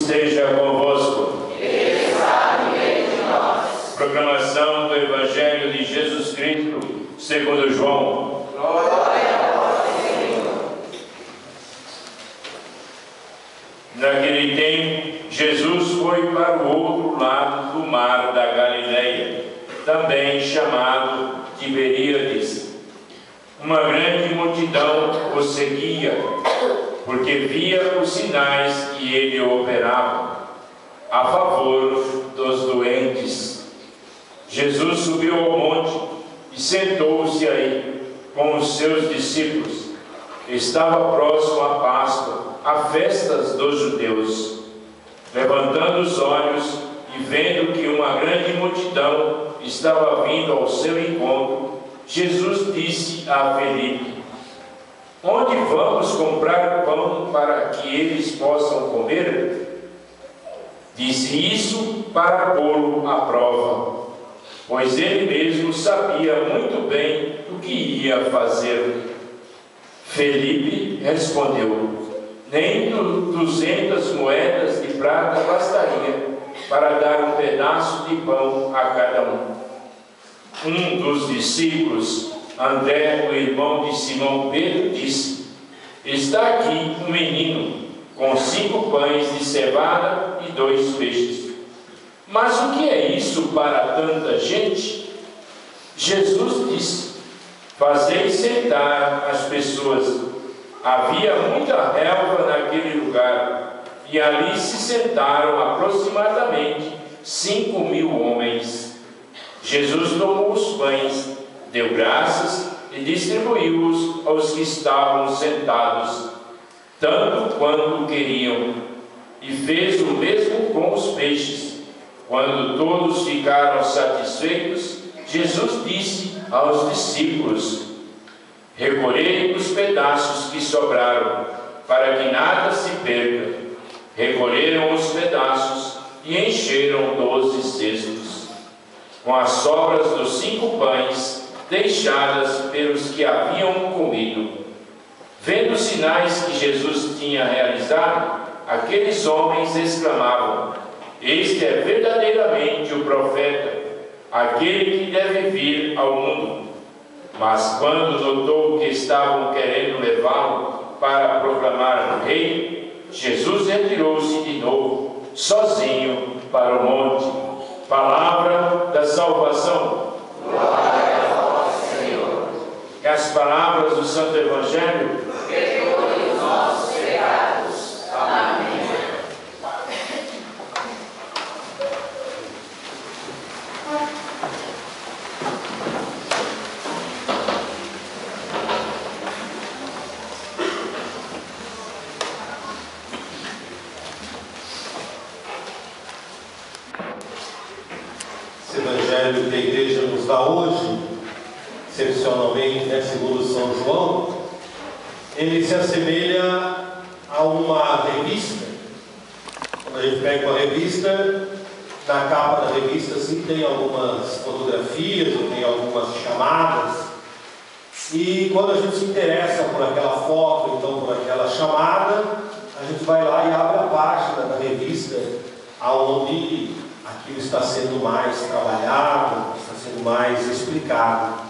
Esteja convosco. Ele está no meio de nós. Proclamação do Evangelho de Jesus Cristo, segundo João. Glória a vós, Senhor. Naquele tempo, Jesus foi para o outro lado do mar da Galileia, também chamado Tiberíades. Uma grande multidão o seguia, porque via os sinais que ele operava a favor dos doentes. Jesus subiu ao monte e sentou-se aí com os seus discípulos. Estava próximo à Páscoa, a festas dos judeus. Levantando os olhos e vendo que uma grande multidão estava vindo ao seu encontro, Jesus disse a Felipe: onde vamos comprar pão para que eles possam comer? Disse isso para pô-lo à prova, pois ele mesmo sabia muito bem o que ia fazer. Felipe respondeu: nem 200 moedas de prata bastaria para dar um pedaço de pão a cada um. Um dos discípulos, André, o irmão de Simão Pedro, disse: está aqui um menino com 5 pães de cevada e 2 peixes. Mas o que é isso para tanta gente? Jesus disse: fazei sentar as pessoas. Havia muita relva naquele lugar, e ali se sentaram aproximadamente 5.000 homens. Jesus tomou os pães, deu graças e distribuiu-os aos que estavam sentados, tanto quanto queriam, e fez o mesmo com os peixes. Quando todos ficaram satisfeitos, Jesus disse aos discípulos: recolhei os pedaços que sobraram, para que nada se perca. Recolheram os pedaços e encheram 12 cestos, com as sobras dos 5 pães deixadas pelos que haviam comido. Vendo os sinais que Jesus tinha realizado, aqueles homens exclamavam: este é verdadeiramente o profeta, aquele que deve vir ao mundo. Mas quando notou que estavam querendo levá-lo para proclamar o rei, Jesus retirou-se de novo, sozinho, para o monte. Palavra da salvação. Glória a vós, Senhor. Que as palavras do Santo Evangelho perdoe os nossos pecados. Amém. Esse Evangelho que a igreja nos dá hoje, excepcionalmente, segundo São João, ele se assemelha a uma revista. Quando a gente pega uma revista, na capa da revista assim, tem algumas fotografias, ou tem algumas chamadas, e quando a gente se interessa por aquela foto, então por aquela chamada, a gente vai lá e abre a página da revista aonde aquilo está sendo mais trabalhado, está sendo mais explicado.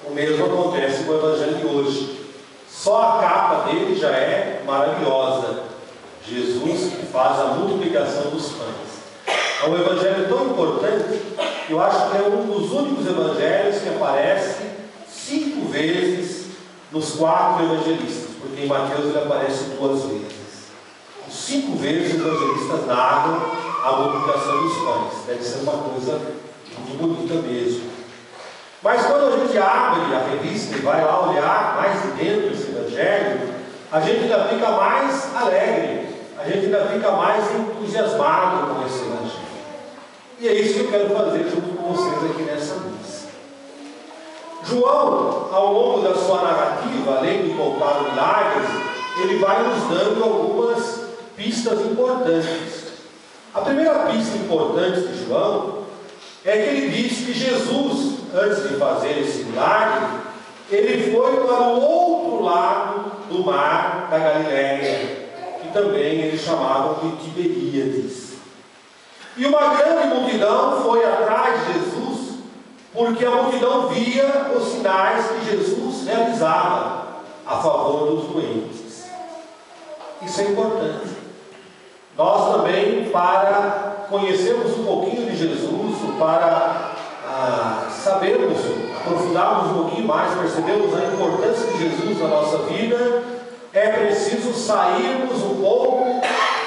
O mesmo acontece com o Evangelho de hoje. Só a capa dele já é maravilhosa. Jesus que faz a multiplicação dos pães. É um Evangelho tão importante que eu acho que é um dos únicos Evangelhos que aparece 5 vezes nos 4 evangelistas, porque em Mateus ele aparece 2 vezes. 5 vezes os evangelistas narram a multiplicação dos pães. Deve ser uma coisa muito bonita mesmo. Mas quando a gente abre a revista e vai lá olhar mais de dentro desse Evangelho, a gente ainda fica mais alegre, a gente ainda fica mais entusiasmado com esse Evangelho. E é isso que eu quero fazer junto com vocês aqui nessa missa. João, ao longo da sua narrativa, além de contar milagres, ele vai nos dando algumas pistas importantes. A primeira pista importante de João é que ele diz que Jesus, antes de fazer esse milagre, ele foi para o outro lado do mar da Galileia. que também eles chamavam de Tiberíades. E uma grande multidão foi atrás de Jesus, porque a multidão via os sinais que Jesus realizava a favor dos doentes. Isso é importante. Nós também, para conhecermos um pouquinho de Jesus, para sabermos, aprofundarmos um pouquinho mais, percebermos a importância de Jesus na nossa vida, é preciso sairmos um pouco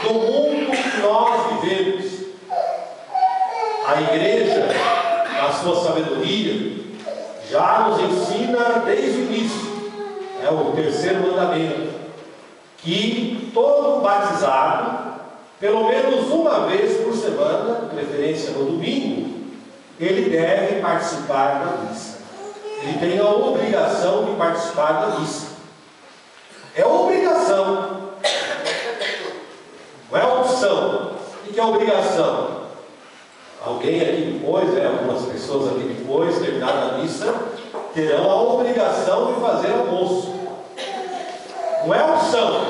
do mundo que nós vivemos. A igreja, na sua sabedoria, já nos ensina desde o início, é o terceiro mandamento, que todo batizado, pelo menos uma vez por semana, de preferência no domingo, ele deve participar da missa. Ele tem a obrigação de participar da missa. É obrigação, não é opção. O que é obrigação? Alguém aqui depois, algumas pessoas aqui depois, terminada a missa, terão a obrigação de fazer almoço. Não é opção.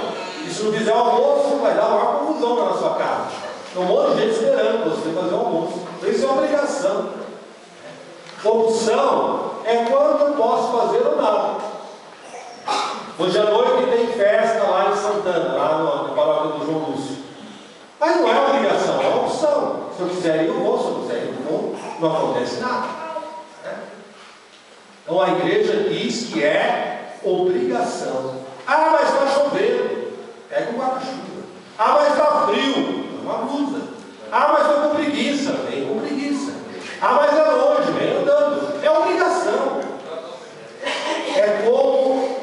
E se não fizer almoço, vai dar uma confusão na sua casa. Tem um monte de gente esperando você fazer o almoço. Então isso é obrigação. Opção é quando eu posso fazer ou não. Hoje à noite tem festa lá em Santana, lá na paróquia do João Lúcio. Mas não é obrigação, é opção. Se eu quiser ir, eu vou. Se eu quiser ir, eu vou. Não acontece nada. Então a igreja diz que é obrigação. Ah, mas está chovendo. Pega um guarda-chuva. Ah, mas está frio. Uma blusa. Ah, mas estou com preguiça. Vem com preguiça. Ah, mas é longe. Vem andando. É obrigação. É como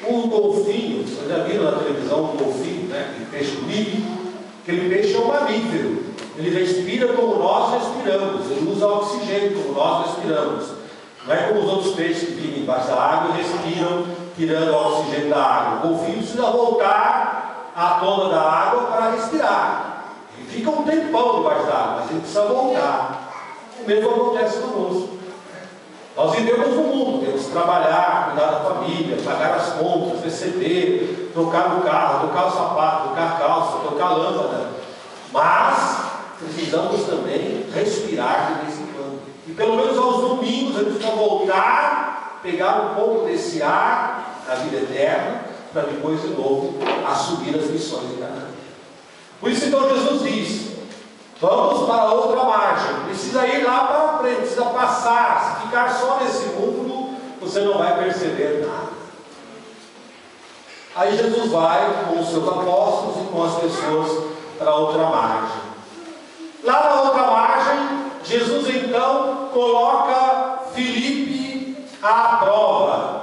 um golfinho. Vocês já viram na televisão um golfinho, né? Aquele peixe bonito. Aquele peixe é um mamífero. Ele respira como nós respiramos. Ele usa oxigênio como nós respiramos. Não é como os outros peixes que vivem embaixo da água e respiram tirando o oxigênio da água. O golfinho precisa voltar à tona da água para respirar. Ele fica um tempão debaixo da água, mas ele precisa voltar. O mesmo acontece conosco. Nós vivemos no mundo, temos que trabalhar, cuidar da família, pagar as contas, receber, trocar o carro, trocar o sapato, trocar a calça, trocar a lâmpada. Mas precisamos também respirar de vez em quando. E pelo menos aos domingos a gente precisa voltar, pegar um pouco desse ar da vida eterna, para depois de novo assumir as missões de cada dia. Por isso então Jesus diz: vamos para outra margem, precisa ir lá para frente, precisa passar. Se ficar só nesse mundo, você não vai perceber nada. Aí Jesus vai com os seus apóstolos e com as pessoas para outra margem. Lá na outra margem, Jesus então coloca Filipe à prova.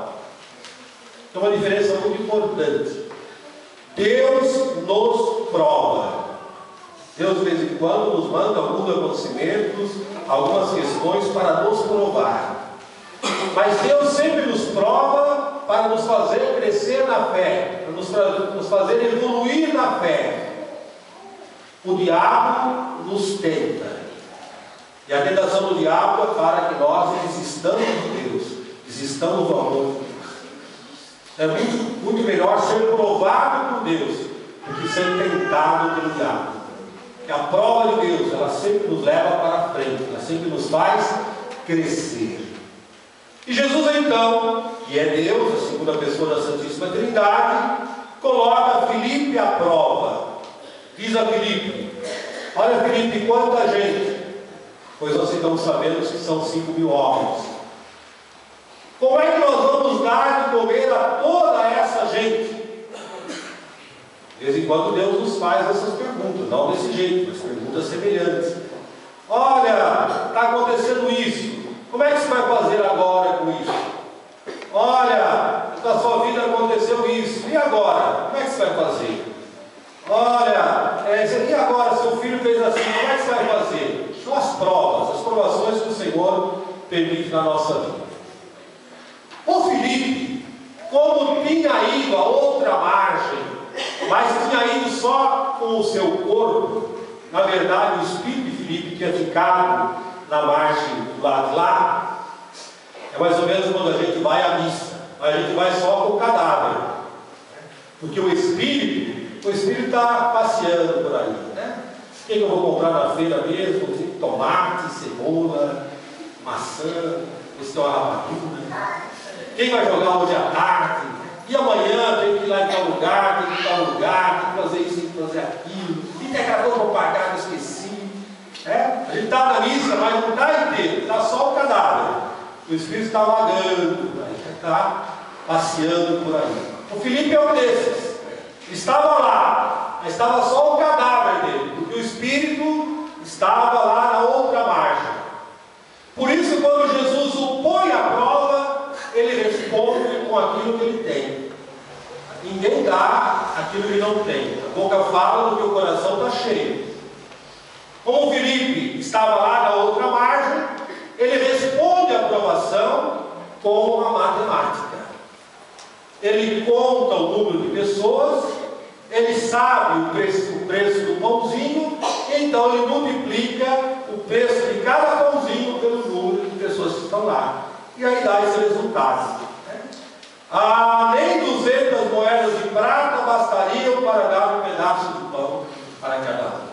Tem uma diferença muito importante. Deus nos prova. Deus de vez em quando nos manda alguns acontecimentos, algumas questões para nos provar. Mas Deus sempre nos prova para nos fazer crescer na fé, para nos fazer evoluir na fé. O diabo nos tenta. E a tentação do diabo é para que nós desistamos de Deus, desistamos do amor de Deus. É muito melhor ser provado por Deus do que ser tentado pelo diabo. Porque a prova de Deus, ela sempre nos leva para frente, ela sempre nos faz crescer. E Jesus então, que é Deus, a segunda pessoa da Santíssima Trindade, coloca Filipe à prova. Diz a Filipe: olha, Filipe, quanta gente. Pois nós estamos sabendo que são 5.000 homens. Como é que nós vamos dar de comer a toda essa gente? De vez em quando Deus nos faz essas perguntas, não desse jeito, mas perguntas semelhantes. Olha, está acontecendo isso. Como é que você vai fazer agora com isso? Olha, na sua vida aconteceu isso. E agora? Como é que você vai fazer? Olha, e agora seu filho fez assim, como é que você vai fazer? São as provas, as provações que o Senhor permite na nossa vida. O Filipe, como tinha ido a outra margem, mas tinha ido só com o seu corpo, na verdade o espírito de Filipe tinha ficado na margem do lado de lá. É mais ou menos quando a gente vai à missa, a gente vai só com o cadáver, porque o espírito o Espírito está passeando por aí, né? O que eu vou comprar na feira mesmo? Tomate, cebola, maçã, esse é uma rapadura. Quem vai jogar hoje à tarde? E amanhã tem que ir lá em tal lugar, tem que ir em tal lugar, tem que fazer isso, tem que fazer aquilo. Integrador vou pagar, eu esqueci. A gente está na missa, mas não está inteiro, está só o cadáver. O Espírito está vagando, está passeando por aí. O Filipe é um desses. Estava lá, mas estava só o cadáver dele, porque o Espírito estava lá na outra margem. Por isso, quando Jesus o põe à prova, ele responde com aquilo que ele tem. Ninguém dá aquilo que não tem. A boca fala do que o coração está cheio. Como o Filipe estava lá na outra margem, ele responde à provação com a matemática. Ele conta o número de pessoas, ele sabe o preço do pãozinho, então ele multiplica o preço de cada pãozinho pelo número de pessoas que estão lá. E aí dá esse resultado. Nem 200 moedas de prata bastariam para dar um pedaço de pão para cada um.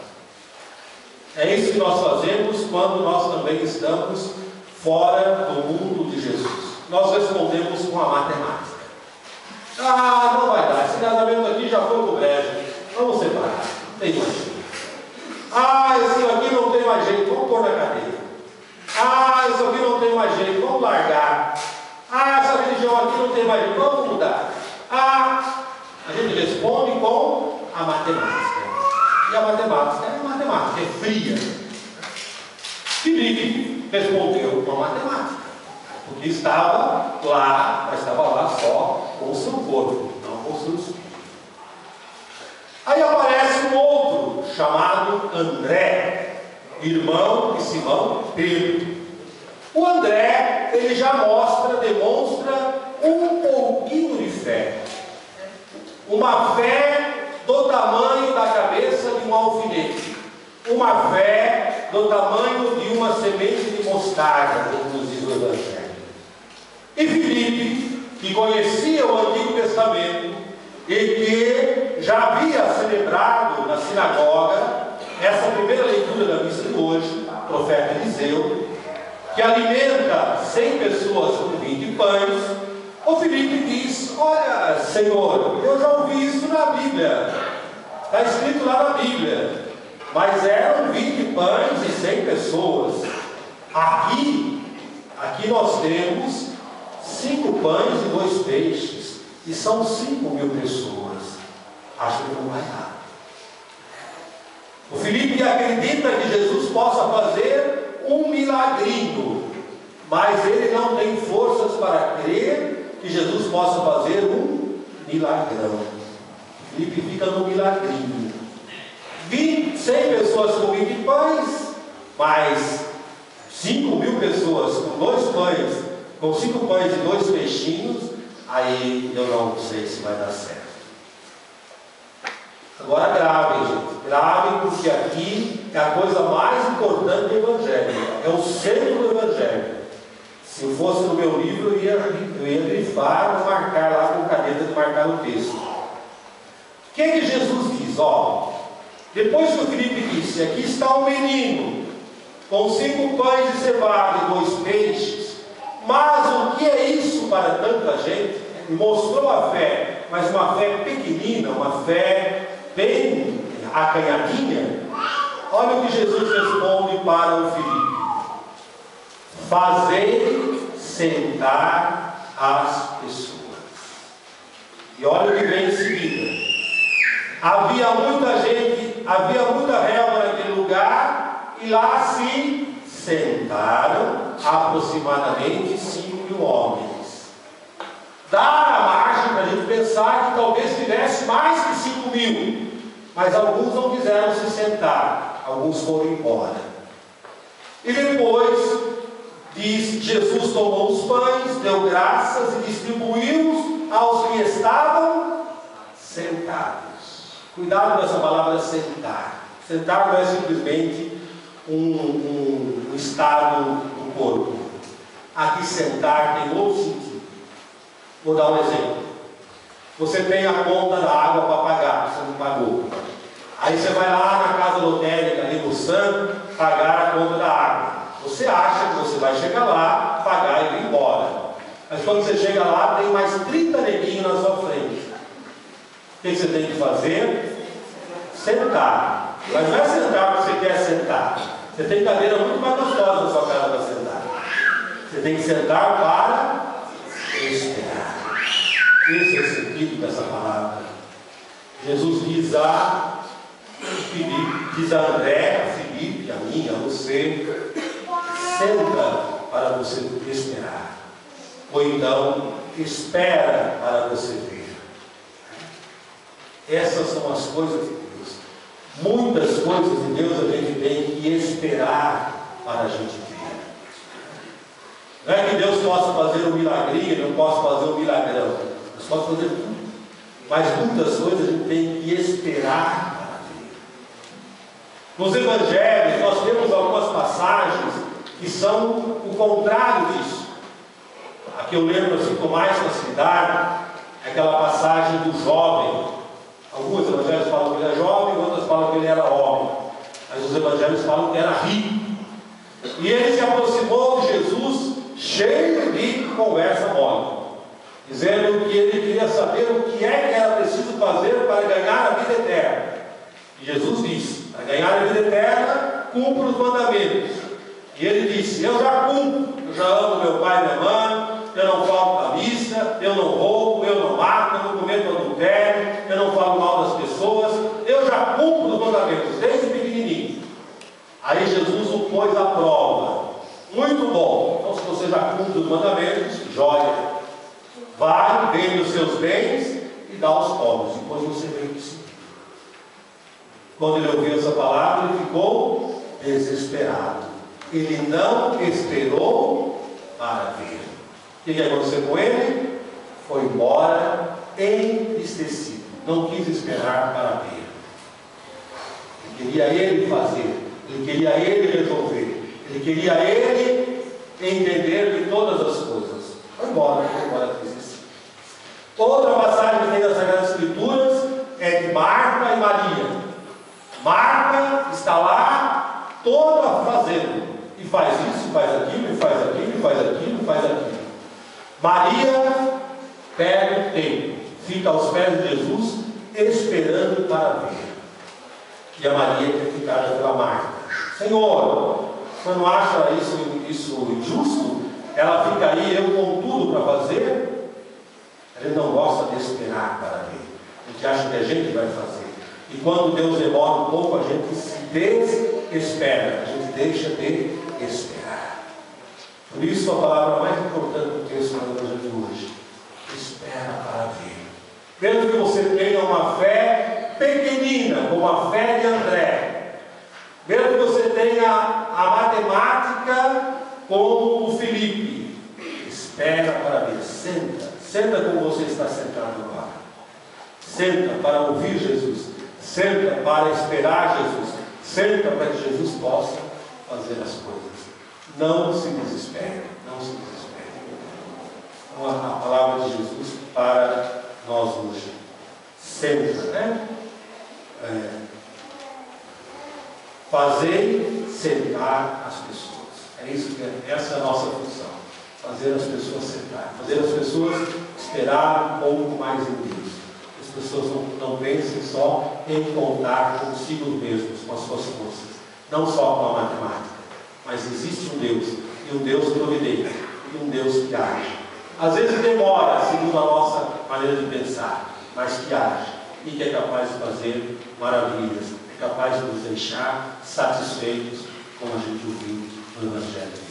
É isso que nós fazemos quando nós também estamos fora do mundo de Jesus. Nós respondemos com a matemática. Não vai dar, esse casamento aqui já foi pro brejo, vamos separar, não tem mais jeito. Esse aqui não tem mais jeito, vamos pôr na cadeia. Esse aqui não tem mais jeito, vamos largar. Essa religião aqui não tem mais jeito, vamos mudar. A gente responde com a matemática. E a matemática é fria. Filipe respondeu com a matemática. Porque estava lá, mas estava lá só com o seu corpo, não com o seu espírito. Aí aparece um outro, chamado André, irmão de Simão Pedro. O André, ele já demonstra um pouquinho de fé. Uma fé do tamanho da cabeça de um alfinete. Uma fé do tamanho de uma semente de mostarda, como nos diz o Evangelho. E Filipe, que conhecia o Antigo Testamento e que já havia celebrado na sinagoga essa primeira leitura da missa de hoje, o profeta Eliseu, que alimenta 100 pessoas com 20 pães, o Filipe diz: olha, Senhor, eu já ouvi isso na Bíblia, está escrito lá na Bíblia, mas eram 20 pães e 100 pessoas. Aqui nós temos 5 pães e 2 peixes, e são 5.000 pessoas. Acho que não vai dar. O Filipe acredita que Jesus possa fazer um milagrinho, mas ele não tem forças para crer que Jesus possa fazer um milagrão. Filipe fica no milagrinho. 100 pessoas com 20 pães, mais 5.000 pessoas com 2 pães, com 5 pães e 2 peixinhos, aí eu não sei se vai dar certo. Agora gravem, gente. Gravem, porque aqui é a coisa mais importante do Evangelho. É o centro do Evangelho. Se eu fosse no meu livro, eu ia grifar ou marcar lá com caneta de marcar o texto. O que Jesus diz? Depois que o Filipe disse: aqui está um menino com 5 pães de cevada e 2 peixes, mas o que é isso para tanta gente? Mostrou a fé, mas uma fé pequenina, uma fé bem acanhadinha. Olha o que Jesus responde para o Filipe: fazei sentar as pessoas. E olha o que vem em seguida. Havia muita gente, havia muita relva naquele lugar, e lá se sentaram aproximadamente 5.000 homens. Dá a margem para a gente pensar que talvez tivesse mais que 5.000, mas alguns não quiseram se sentar, alguns foram embora. E depois diz: Jesus tomou os pães, deu graças e distribuiu-os aos que estavam sentados. Cuidado com essa palavra sentar. Sentar não é simplesmente um estado do corpo. Aqui sentar tem outro sentido. Vou dar um exemplo. Você tem a conta da água para pagar, você não pagou. Aí você vai lá na casa lotérica, ali no SAM, pagar a conta da água. Você acha que você vai chegar lá, pagar e ir embora. Mas quando você chega lá, tem mais 30 neguinhos na sua frente. O que você tem que fazer? Sentar. Mas não é sentar porque você quer sentar. Você tem cadeira muito mais gostosa na sua casa para sentar. Você tem que sentar para esperar. Esse é o sentido dessa palavra. Jesus diz a Filipe, diz a André, a Filipe, a mim, a você: senta para você esperar. Ou então, espera para você ver. Essas são as coisas de Deus. Muitas coisas de Deus a gente tem que esperar para a gente ver. Não é que Deus possa fazer um milagrinho, não possa fazer um milagrão. Deus pode fazer tudo. Mas muitas coisas a gente tem que esperar para ver. Nos evangelhos nós temos algumas passagens que são o contrário disso. A que eu lembro assim com mais facilidade é aquela passagem do jovem. Alguns evangelhos falam que ele é jovem, outros falam que ele era homem. Mas os evangelhos falam que era rico. E ele se aproximou de Jesus cheio de conversa mole, dizendo que ele queria saber o que era preciso fazer para ganhar a vida eterna. E Jesus disse: para ganhar a vida eterna, cumpra os mandamentos. E ele disse: eu já cumpro, eu já amo meu pai e minha mãe, eu não falto à missa, eu não roubo, eu não mato, eu não cometo adultério, eu não falo mal das pessoas, eu já cumpro os mandamentos, desde pequenininho. Aí Jesus o pôs à prova. Muito bom. Então, se você já cumpre os mandamentos, joia. Vai, vende os seus bens e dá aos pobres. Depois você vem te seguir. Quando ele ouviu essa palavra, ele ficou desesperado. Ele não esperou para ver. O que aconteceu com ele? Foi embora entristecido. Não quis esperar para ver. Ele queria ele fazer. Ele queria ele resolver. Ele queria ele entender de todas as coisas. Foi embora tristecido. Outra passagem que tem nas Sagradas Escrituras é de Marta e Maria. Marta está lá toda fazendo. E faz isso, faz aquilo, e faz aquilo, e faz aquilo, e faz aquilo. Maria perde o tempo, fica aos pés de Jesus, esperando para ver. E a Maria quer ficar pela Marta. Senhor, você não acha isso injusto? Ela fica aí, eu com tudo para fazer? A gente não gosta de esperar para ver. A gente acha que a gente vai fazer. E quando Deus demora um pouco, a gente se desespera. A gente deixa de esperar. Por isso, a palavra mais importante do texto do Evangelho de hoje: espera para ver. Mesmo que você tenha uma fé pequenina, como a fé de André, mesmo que você tenha a matemática como o Filipe, espera para ver. Senta como você está sentado agora. Senta para ouvir Jesus. Senta para esperar Jesus. Senta para que Jesus possa fazer as coisas. Não se desespere. Não se desespere. Então, a palavra de Jesus para nós hoje. Senta, né? Fazei sentar as pessoas. Essa é a nossa função. Fazer as pessoas sentar. Fazer as pessoas esperar um pouco mais em Deus. As pessoas não pensem só em contar consigo mesmos, com as suas forças. Não só com a matemática. Mas existe um Deus. E um Deus providente. E um Deus que age. Às vezes demora, segundo a nossa maneira de pensar. Mas que age. E que é capaz de fazer maravilhas. É capaz de nos deixar satisfeitos, como a gente ouviu no Evangelho.